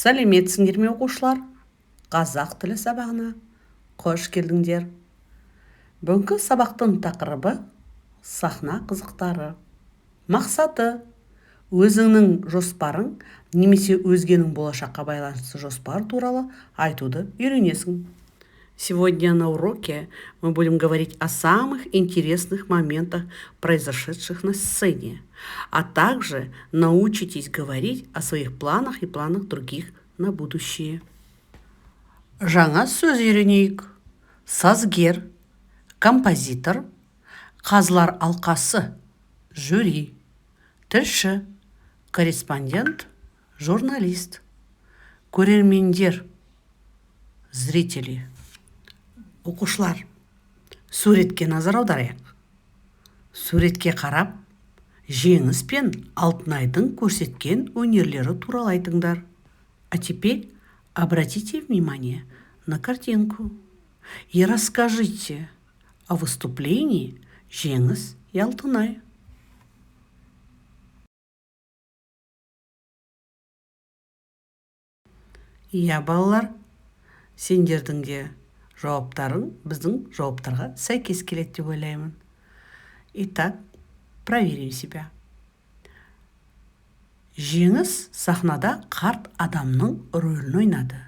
Сәлеметсіңдер ме оқушылар? Қазақ тілі сабағына қош келдіңдер. Бүгінгі сабақтың тақырыбы сахна қызықтары. Мақсаты өзіңнің жоспарың немесе өзгенің болашаққа байланысты жоспар туралы айтуды үйренесің. Сегодня на уроке мы будем говорить о самых интересных моментах, произошедших на сцене, а также научитесь говорить о своих планах и планах других на будущее. Жаңа сөз үйренейік. Сазгер, композитор, қазылар алқасы, жюри, тілші, корреспондент, журналист, көрермендер, зрители. Оқушылар, суретке назар аударайық. Суретке қарап, Жеңіс пен Алтынайдың көрсеткен өнерлері туралы айтыңдар. А теперь обратите внимание на картинку и расскажите о выступлении Жеңіс и Алтынай. Иә, балалар, сендердің де жауаптарың біздің жауаптарға сәйкес келеді деп ойлаймын. Итак, проверим себя. Жеңіс сахнада қарт адамның рөлін ойнады.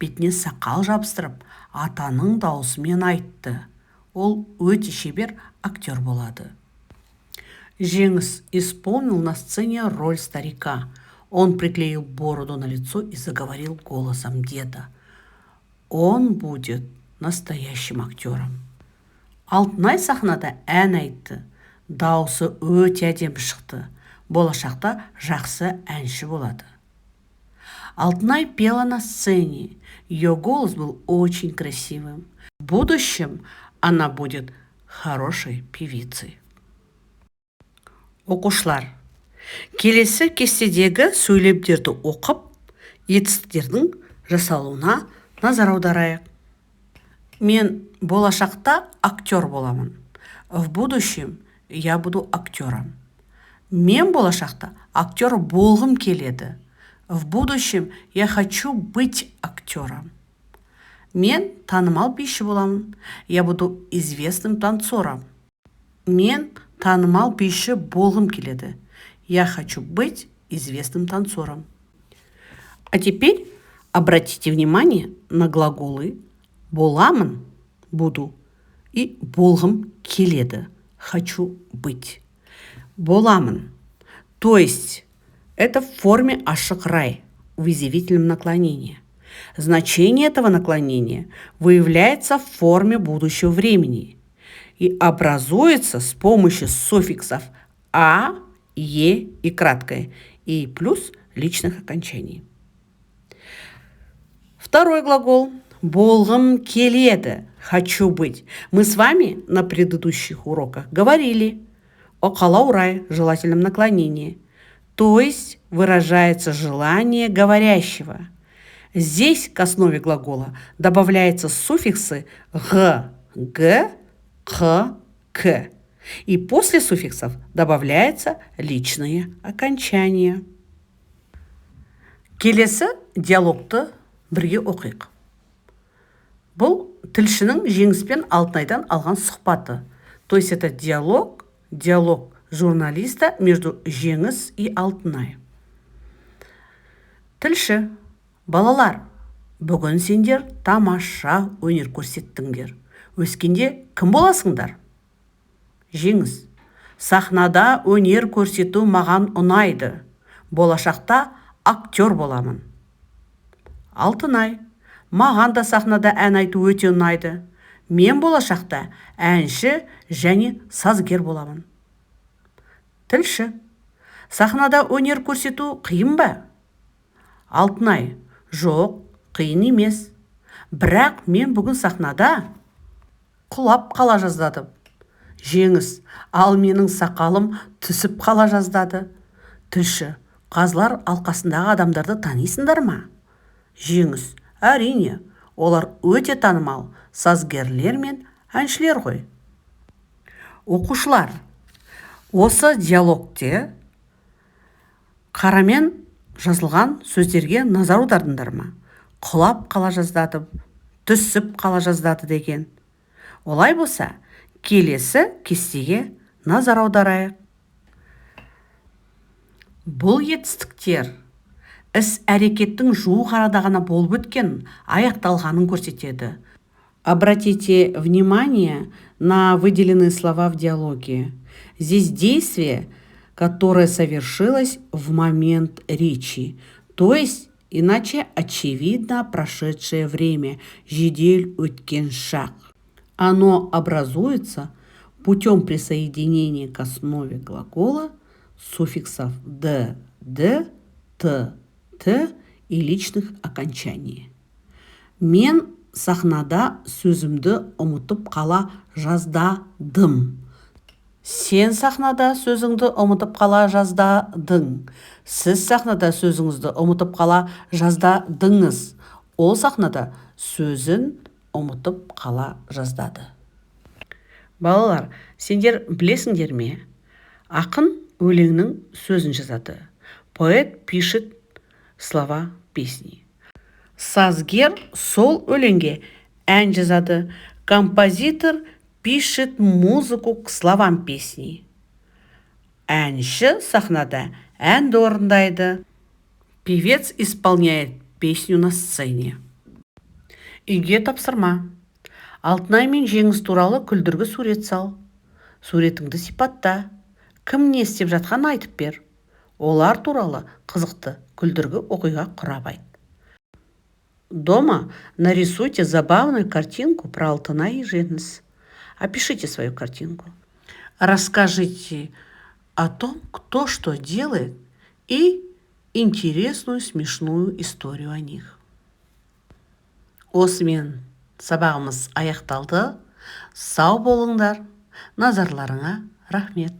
Бетіне сақал жабыстырып, атаның даусымен айтты. Ол өте шебер актер болады. Жеңіс исполнил на сцене роль старика. Он приклеил бороду на лицо и заговорил голосом деда. Он будет настоящим актером. Алтынай сахнада ән айтты. Дауысы өте әдемі шықты. Болашақта жақсы әнші болады. Алтынай пела на сцене. Ее голос был очень красивым. В будущем она будет хорошей певицей. Оқушылар, келесі кестедегі сөйлемдерді оқып, етістіктердің жасалуына назар аударайық. Мен болашақта актер боламын. В будущем я буду актером. Мен болашақта актер болғым келеді. В будущем я хочу быть актером. Мен танымал биші боламын. Я буду известным танцором. Мен танымал биші болғым келеді. Я хочу быть известным танцором. А теперь обратите внимание на глаголы боламын, буду, и болғым келеді, хочу быть. Боламын, то есть это в форме ашық рай, в изъявительном наклонении. Значение этого наклонения выявляется в форме будущего времени и образуется с помощью суффиксов «а», «е» и краткое, и плюс личных окончаний. Второй глагол «болғым келеді», «хочу быть». Мы с вами на предыдущих уроках говорили о қалау рай, желательном наклонении, то есть выражается желание говорящего. Здесь к основе глагола добавляются суффиксы «г», «г», «х», «к». И после суффиксов добавляются личные окончания. Келесі диалогты бірге оқиық. Бұл тілшінің Жеңіс пен Алтынайдан алған сұхбаты. То есть это диалог журналиста между Жеңіс и Алтынай. Тілші: балалар, бүгін сендер тамаша өнер көрсеттіңдер. Өскенде кім боласыңдар? Жеңіс: сахнада өнер көрсету маған ұнайды. Болашақта актер боламын. Алтынай: маған да сахнада ән айту өте ұнайды. Мен болашақта әнші және сазгер боламын. Тілші: сахнада өнер көрсету қиын ба? Алтынай: жоқ, қиын емес. Бірақ мен бүгін сахнада құлап қала жаздадым. Жеңіс: ал менің сақалым түсіп қала жаздады. Тілші: қазылар алқасындағы адамдарды танисыңдар ма? Жеңіс: әрине, олар өте танымал сазгерлер мен әншілер ғой. Оқушылар, осы диалогте қара мен жазылған сөздерге назар аудардыңдар ма? Құлап қала жаздады, түсіп қала жаздады деген. Олай болса, келесі кестеге назар аударайық. Бұл етістіктер іс-әрекеттің жуық арада ғана болып өткен, аяқталғанын көрсетеді. Обратите внимание на выделенные слова в диалоге. Здесь действие, которое совершилось в момент речи, то есть, иначе очевидно прошедшее время, жедель өткен шақ. Оно образуется путем присоединения к основе глагола суффиксов «д», «д», «т», «т» и личных окончаний. Мен сахнада сөзімді ұмытып қала жаздадым. Сен сахнада сөзіңді ұмытып қала жаздадың. Сіз сахнада сөзіңізді ұмытып қала жаздадыңыз. Ол сахнада сөзін ұмытып қала жаздады. Балалар, сендер білесіңдер ме? Ақын өлеңнің сөзін жазады. Поэт пишет слова песни. Сазгер сол өлеңге ән жазады. Композитор пишет музыку к словам песни. Әнші сахнада әнді орындайды. Певец исполняет песню на сцене. Үйге тапсырма. Алтынай мен Жеңіс туралы күлдіргі сурет сал. Суретіңді сипатта. Кім не істеп жатқанын айтып бер. Олар туралы қызықты күлдіргі оқиға құрап айт. Дома нарисуйте забавную картинку про Алтынай и Женис. Опишите свою картинку. Расскажите о том, кто что делает, и интересную смешную историю о них. Осымен сабағымыз аяқталды. Сау болыңдар. Назарларыңа рахмет.